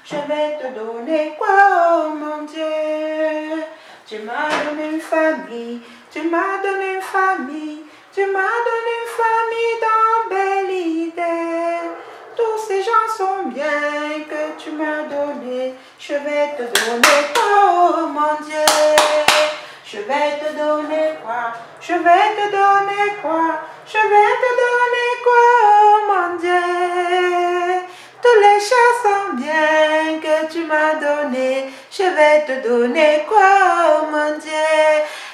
Je vais te donner quoi, oh mon Dieu? Tu m'as donné une famille, tu m'as donné une famille, tu m'as donné une famille dans belle idée. Tous ces gens sont bien que tu m'as donné. Je vais te donner quoi, oh mon Dieu? Je vais te donner quoi? Je vais te donner quoi? Je vais te donner quoi, oh mon Dieu? Tous les chats sont bien que tu m'as donné. Je vais te donner quoi, oh mon Dieu?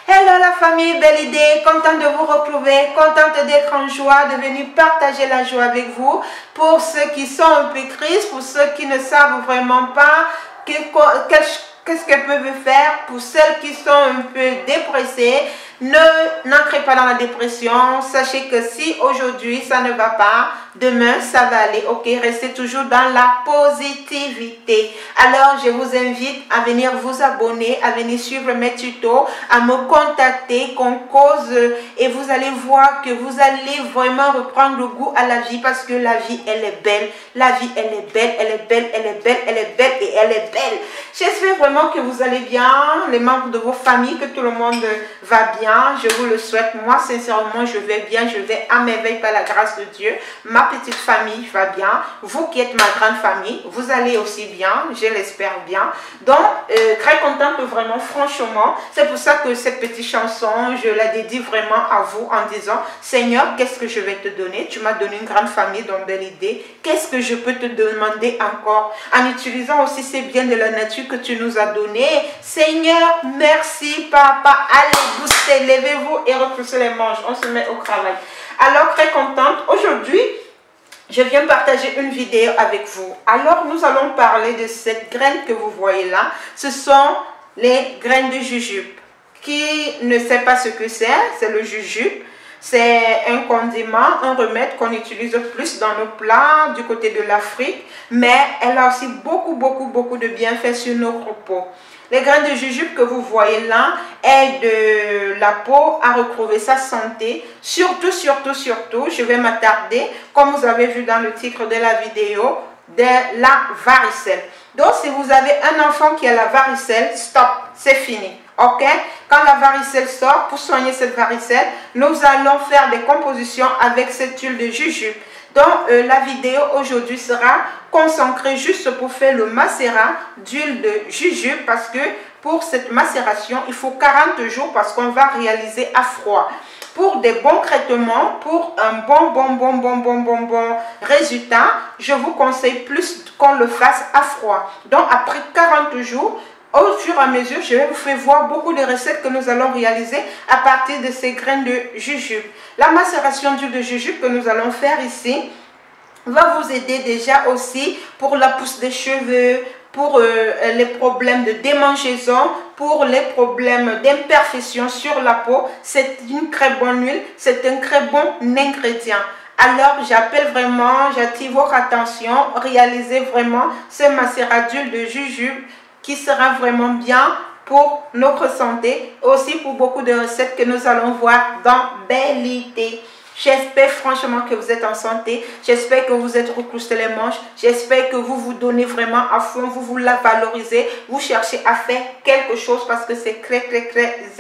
Hello la famille, belle idée, contente de vous retrouver, contente d'être en joie, de venir partager la joie avec vous. Pour ceux qui sont un peu tristes, pour ceux qui ne savent vraiment pas qu'est-ce qu'elles peuvent faire, pour celles qui sont un peu dépressées, n'entrez pas dans la dépression. Sachez que si aujourd'hui ça ne va pas, demain ça va aller, ok? Restez toujours dans la positivité. Alors je vous invite à venir vous abonner, à venir suivre mes tutos, à me contacter, qu'on cause, et vous allez voir que vous allez vraiment reprendre le goût à la vie, parce que la vie elle est belle, la vie elle est belle, elle est belle, elle est belle, elle est belle et elle est belle. J'espère vraiment que vous allez bien, les membres de vos familles, que tout le monde va bien. Je vous le souhaite. Moi sincèrement je vais bien, je vais à merveille par la grâce de Dieu. Ma petite famille va bien, vous qui êtes ma grande famille, vous allez aussi bien, je l'espère bien. Donc très contente vraiment, franchement. C'est pour ça que cette petite chanson, je la dédie vraiment à vous en disant: Seigneur, qu'est-ce que je vais te donner? Tu m'as donné une grande famille, donc belle idée. Qu'est-ce que je peux te demander encore? En utilisant aussi ces biens de la nature que tu nous as donnés. Seigneur, merci papa. Allez, boostez, levez-vous et repoussez les manches. On se met au travail. Alors très contente. Aujourd'hui, je viens partager une vidéo avec vous. Alors, nous allons parler de cette graine que vous voyez là. Ce sont les graines de jujube. Qui ne sait pas ce que c'est le jujube. C'est un condiment, un remède qu'on utilise plus dans nos plats du côté de l'Afrique. Mais elle a aussi beaucoup de bienfaits sur notre peau. Les graines de jujube que vous voyez là aident la peau à retrouver sa santé. Surtout, je vais m'attarder, comme vous avez vu dans le titre de la vidéo, de la varicelle. Donc, si vous avez un enfant qui a la varicelle, stop, c'est fini. Ok? Quand la varicelle sort, pour soigner cette varicelle, nous allons faire des compositions avec cette huile de jujube. Donc, la vidéo aujourd'hui sera consacrée juste pour faire le macérat d'huile de jujube, parce que pour cette macération, il faut 40 jours parce qu'on va réaliser à froid. Pour des bons traitements, pour un bon résultat, je vous conseille plus qu'on le fasse à froid. Donc, après 40 jours, au fur et à mesure, je vais vous faire voir beaucoup de recettes que nous allons réaliser à partir de ces graines de jujube. La macération d'huile de jujube que nous allons faire ici va vous aider déjà aussi pour la pousse des cheveux, pour les problèmes de démangeaison, pour les problèmes d'imperfection sur la peau. C'est une très bonne huile, c'est un très bon ingrédient. Alors, j'attire votre attention, réalisez vraiment ce macérat d'huile de jujube qui sera vraiment bien pour notre santé, aussi pour beaucoup de recettes que nous allons voir dans Belle Idée. J'espère franchement que vous êtes en santé, j'espère que vous êtes recrousté les manches, j'espère que vous vous donnez vraiment à fond, vous la valorisez, vous cherchez à faire quelque chose parce que c'est très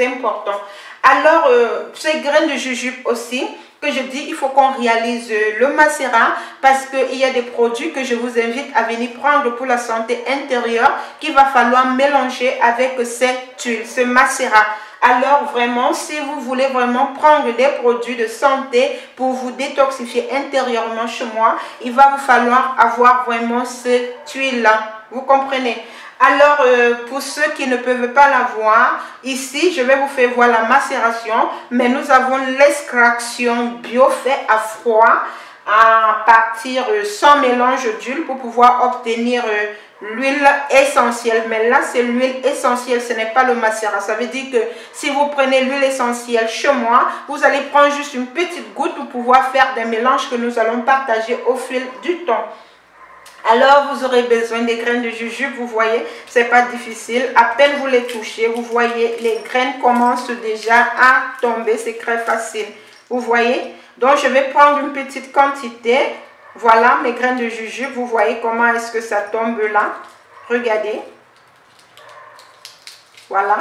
important. Alors, ces graines de jujube aussi, que je dis, il faut qu'on réalise le macérat, parce qu'il y a des produits que je vous invite à venir prendre pour la santé intérieure qu'il va falloir mélanger avec cette huile, ce macérat. Alors vraiment, si vous voulez vraiment prendre des produits de santé pour vous détoxifier intérieurement chez moi, il va vous falloir avoir vraiment cette huile-là. Vous comprenez? Alors, pour ceux qui ne peuvent pas la voir, ici, je vais vous faire voir la macération, mais nous avons l'extraction bio fait à froid, à partir sans mélange d'huile pour pouvoir obtenir l'huile essentielle. Mais là, c'est l'huile essentielle, ce n'est pas le macérat. Ça veut dire que si vous prenez l'huile essentielle chez moi, vous allez prendre juste une petite goutte pour pouvoir faire des mélanges que nous allons partager au fil du temps. Alors, vous aurez besoin des graines de jujube, vous voyez, c'est pas difficile. À peine vous les touchez, vous voyez, les graines commencent déjà à tomber, c'est très facile. Vous voyez? Donc, je vais prendre une petite quantité. Voilà mes graines de jujube, vous voyez comment est-ce que ça tombe là. Regardez. Voilà.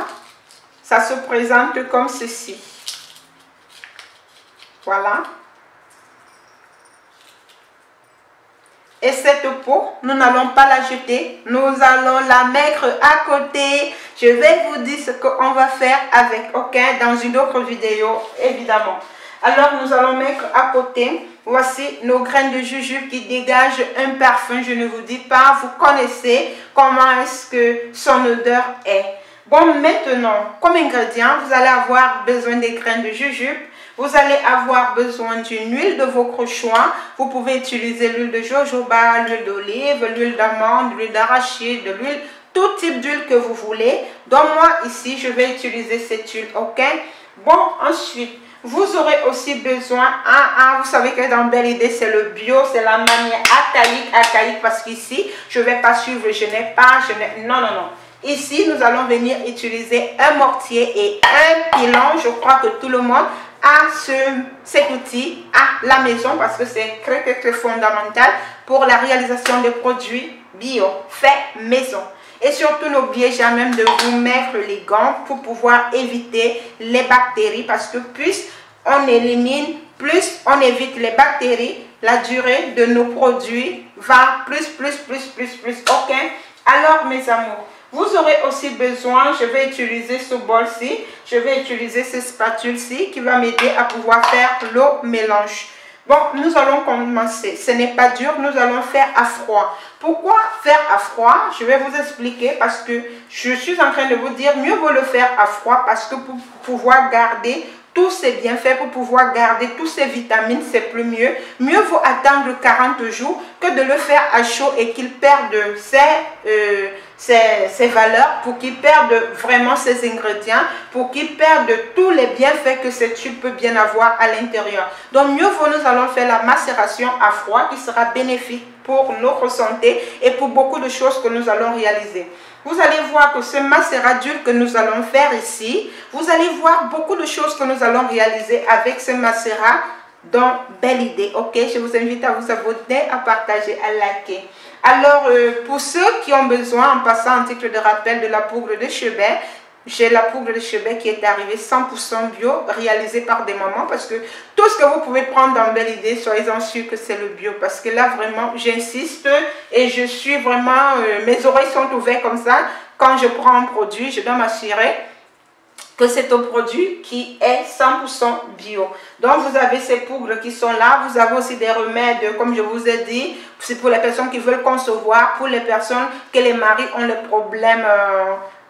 Ça se présente comme ceci. Voilà. Et cette peau, nous n'allons pas la jeter. Nous allons la mettre à côté. Je vais vous dire ce qu'on va faire avec, ok, dans une autre vidéo, évidemment. Alors, nous allons mettre à côté, voici nos graines de jujube qui dégagent un parfum, je ne vous dis pas, vous connaissez comment est-ce que son odeur est. Bon, maintenant, comme ingrédient, vous allez avoir besoin des graines de jujube. Vous allez avoir besoin d'une huile de votre choix. Vous pouvez utiliser l'huile de jojoba, l'huile d'olive, l'huile d'amande, l'huile d'arachide, l'huile, tout type d'huile que vous voulez. Donc moi ici, je vais utiliser cette huile, ok? Bon, ensuite, vous aurez aussi besoin, vous savez que dans Belle Idée, c'est le bio, c'est la manière archaïque, parce qu'ici, je ne vais pas suivre, non, non, non. Ici, nous allons venir utiliser un mortier et un pilon. Je crois que tout le monde a cet outil à la maison parce que c'est très fondamental pour la réalisation des produits bio, faits maison. Et surtout, n'oubliez jamais de vous mettre les gants pour pouvoir éviter les bactéries parce que plus on élimine, plus on évite les bactéries, la durée de nos produits va plus. Ok? Alors, mes amours, vous aurez aussi besoin, je vais utiliser ce bol-ci, je vais utiliser ce spatule-ci qui va m'aider à pouvoir faire le mélange. Bon, nous allons commencer. Ce n'est pas dur, nous allons faire à froid. Pourquoi faire à froid? Je vais vous expliquer parce que je suis en train de vous dire mieux vaut le faire à froid parce que pour pouvoir garder tous ces bienfaits, pour pouvoir garder toutes ces vitamines, c'est plus mieux. Mieux vaut attendre 40 jours que de le faire à chaud et qu'il perde ses valeurs, pour qu'il perde vraiment ses ingrédients, pour qu'il perde tous les bienfaits que cette huile peut bien avoir à l'intérieur. Donc mieux vaut, nous allons faire la macération à froid qui sera bénéfique pour notre santé et pour beaucoup de choses que nous allons réaliser. Vous allez voir que ce macérat d'huile que nous allons faire ici, vous allez voir beaucoup de choses que nous allons réaliser avec ce macérat dans Belle Idée. Ok, je vous invite à vous abonner, à partager, à liker. Alors, pour ceux qui ont besoin, en passant en titre de rappel de la poudre de chebet, j'ai la poudre de chebet qui est arrivée 100% bio, réalisée par des mamans, parce que tout ce que vous pouvez prendre dans Belle Idée, soyez-en sûrs que c'est le bio, parce que là, vraiment, j'insiste et je suis vraiment, mes oreilles sont ouvertes comme ça. Quand je prends un produit, je dois m'assurer que c'est un produit qui est 100% bio. Donc, vous avez ces poudres qui sont là. Vous avez aussi des remèdes, comme je vous ai dit. C'est pour les personnes qui veulent concevoir, pour les personnes que les maris ont les problèmes...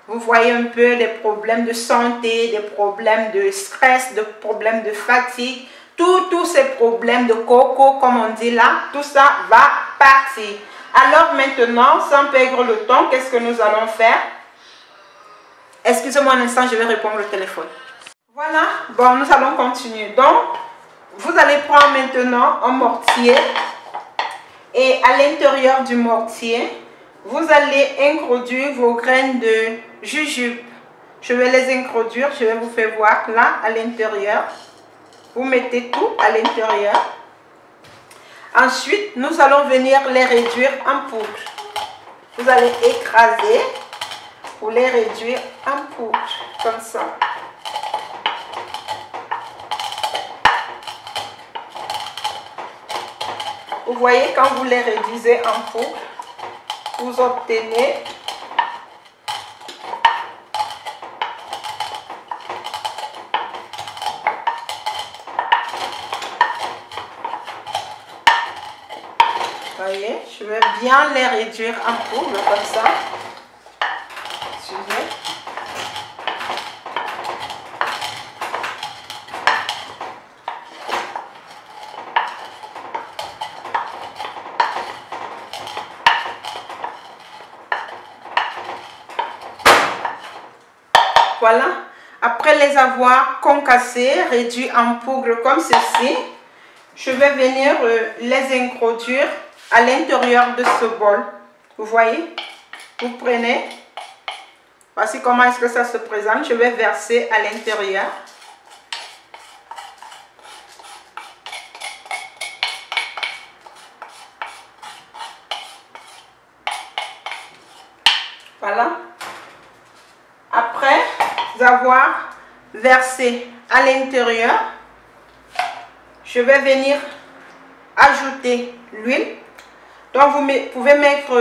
vous voyez un peu des problèmes de santé, des problèmes de stress, des problèmes de fatigue. Tous ces problèmes de coco, comme on dit là, tout ça va partir. Alors maintenant, sans perdre le temps, qu'est-ce que nous allons faire? Excusez-moi un instant, je vais répondre au téléphone. Voilà, bon, nous allons continuer. Donc, vous allez prendre maintenant un mortier et à l'intérieur du mortier, vous allez introduire vos graines de jujube. Je vais les introduire, je vais vous faire voir là à l'intérieur. Vous mettez tout à l'intérieur. Ensuite, nous allons venir les réduire en poudre. Vous allez écraser pour les réduire en poudre, comme ça. Vous voyez, quand vous les réduisez en poudre, vous obtenez voyez, je vais bien les réduire en poudre comme ça. Suivez. Voilà. Après les avoir concassés, réduits en poudre comme ceci, je vais venir les introduire à l'intérieur de ce bol. Vous voyez, vous prenez, voici comment est-ce que ça se présente. Je vais verser à l'intérieur. Voilà. Après avoir versé à l'intérieur, je vais venir ajouter l'huile. Donc vous pouvez mettre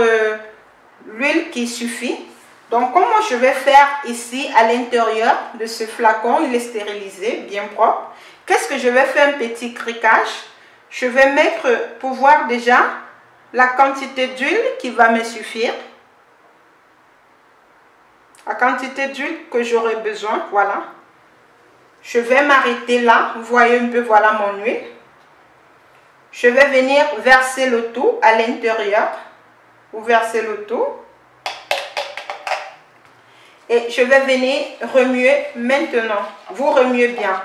l'huile qui suffit. Donc comment je vais faire ici à l'intérieur de ce flacon, il est stérilisé, bien propre. Qu'est-ce que je vais faire? Un petit criquage. Je vais mettre pour voir déjà la quantité d'huile qui va me suffire. La quantité d'huile que j'aurai besoin, voilà. Je vais m'arrêter là, vous voyez un peu, voilà mon huile. Je vais venir verser le tout à l'intérieur. Vous versez le tout. Et je vais venir remuer maintenant. Vous remuez bien.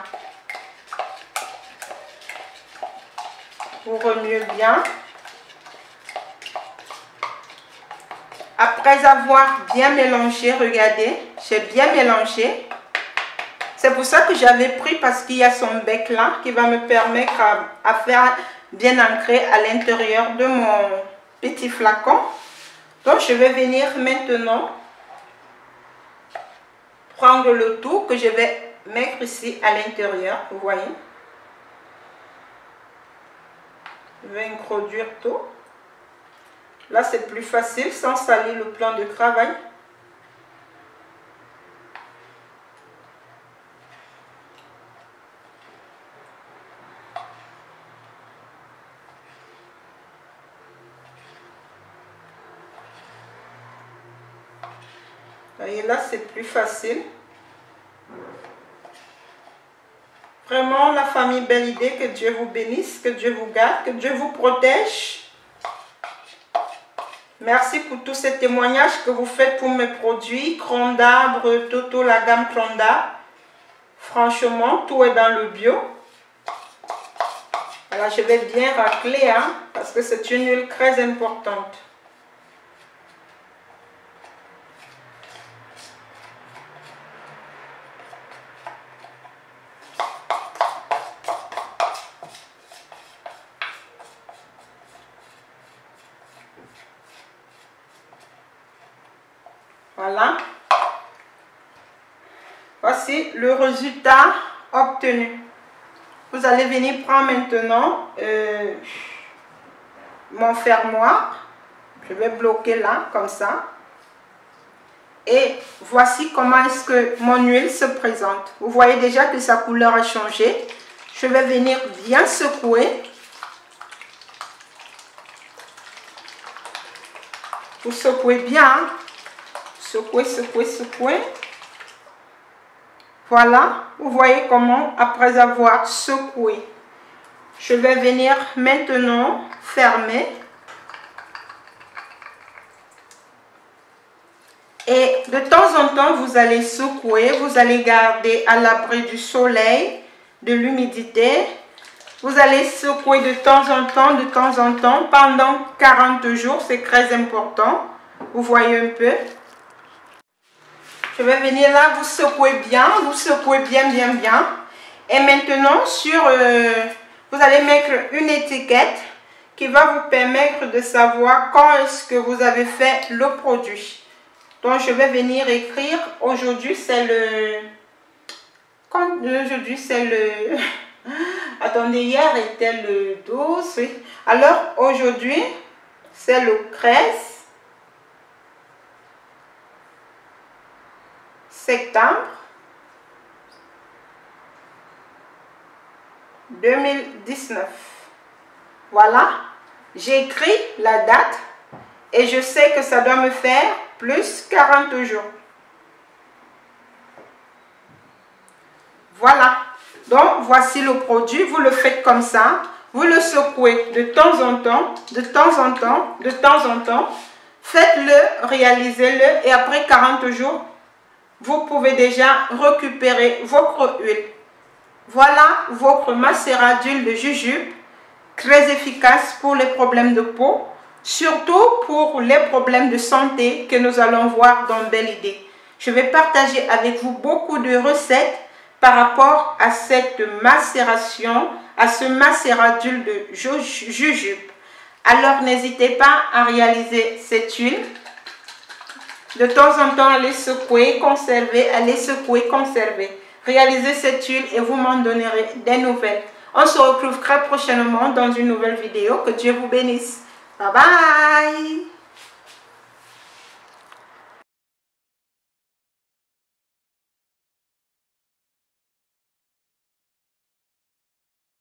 Vous remuez bien. Après avoir bien mélangé, regardez, j'ai bien mélangé. C'est pour ça que j'avais pris, parce qu'il y a son bec là qui va me permettre à faire bien ancré à l'intérieur de mon petit flacon. Donc je vais venir maintenant prendre le tout que je vais mettre ici à l'intérieur, vous voyez. Je vais introduire tout. Là, c'est plus facile sans salir le plan de travail. Et là, c'est plus facile. Vraiment, la famille Belle Idée, que Dieu vous bénisse, que Dieu vous garde, que Dieu vous protège. Merci pour tous ces témoignages que vous faites pour mes produits. Cron d'Arbre, Toto, la gamme Cron d'Arbre. Franchement, tout est dans le bio. Alors, je vais bien racler, hein, parce que c'est une huile très importante. Voilà. Voici le résultat obtenu. Vous allez venir prendre maintenant mon fermoir. Je vais bloquer là, comme ça. Et voici comment est-ce que mon huile se présente. Vous voyez déjà que sa couleur a changé. Je vais venir bien secouer. Vous secouez bien, hein? Secouez, secouez, secouez. Voilà, vous voyez comment, après avoir secoué, je vais venir maintenant fermer. Et de temps en temps, vous allez secouer, vous allez garder à l'abri du soleil, de l'humidité. Vous allez secouer de temps en temps, pendant 40 jours, c'est très important. Vous voyez un peu. Je vais venir là, vous secouez bien, bien. Et maintenant, vous allez mettre une étiquette qui va vous permettre de savoir quand est-ce que vous avez fait le produit. Donc, je vais venir écrire, aujourd'hui c'est le... Aujourd'hui c'est le... Attendez, hier était le 12, oui. Alors, aujourd'hui, c'est le 13 septembre 2019. Voilà, j'ai écrit la date et je sais que ça doit me faire plus 40 jours. Voilà, donc voici le produit, vous le faites comme ça, vous le secouez de temps en temps, faites-le, réalisez-le et après 40 jours, vous pouvez déjà récupérer votre huile. Voilà votre macérat d'huile de jujube, très efficace pour les problèmes de peau, surtout pour les problèmes de santé que nous allons voir dans Belle Idée. Je vais partager avec vous beaucoup de recettes par rapport à cette macération, à ce macérat d'huile de jujube. Alors n'hésitez pas à réaliser cette huile. De temps en temps, allez secouer, conserver, allez secouer, conserver. Réalisez cette huile et vous m'en donnerez des nouvelles. On se retrouve très prochainement dans une nouvelle vidéo. Que Dieu vous bénisse. Bye bye.